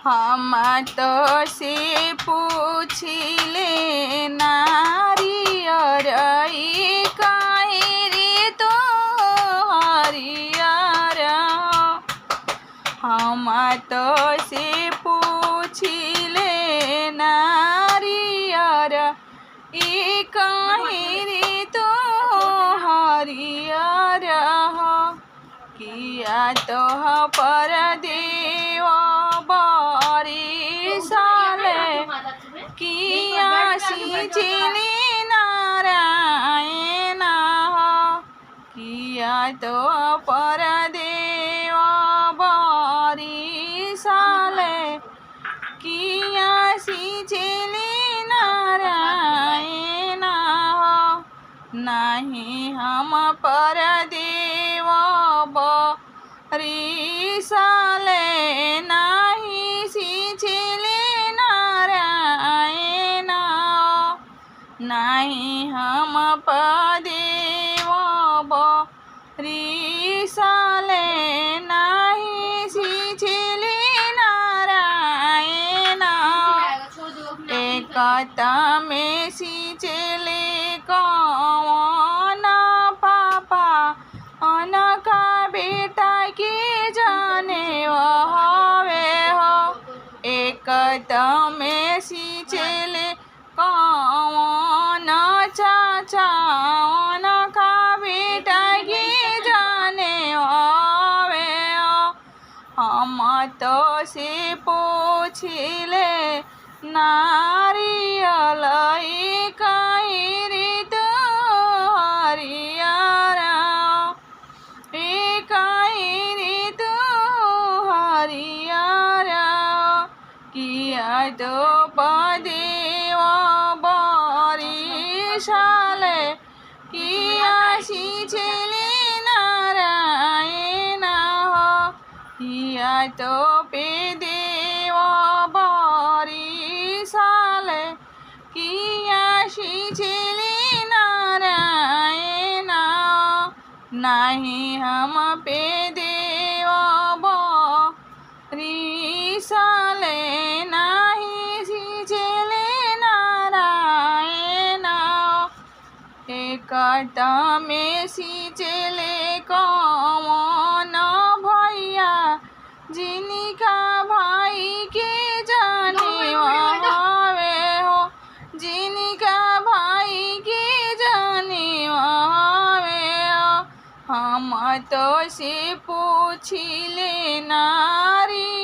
हम तो से पूछिले नारियर काहे रे तो हरियर। हम तो से पूछिले नारियर काहे रे तो हरियर। किया तो पर देव बरी साले किया सिंचिले नारायण। किया तो पर देव बरी साले किया सिंचिले नारायण। नहीं हम पर देव बरी साले नहीं सिंचिले नारायण। नहीं हम पदेव बरी साले नहीं सिंचिले नारायण। एक में सिंचिले कौन पापा अनका बेटा के जाने हवे हो। एक में सिंचिले कौन चाचा अनका बेटा के जाने हवे हो। हम तो से पूछिले नारियल काहे रे तो हरियर। काहे रे तो हरियर। किया तो पदेव बरी साले किया सिंचिले नारायण। किया तो पेदेव बरी साले किया सिंचिले नारायण। नहीं हम पेदेव बरी साले नहीं सिंचिले नारायण। एक में सिंचिले कौन भैया जिनका भाई के जाने हवे हो। जिनका भाई के जाने हवे हो। हम तो से पूछिले नारी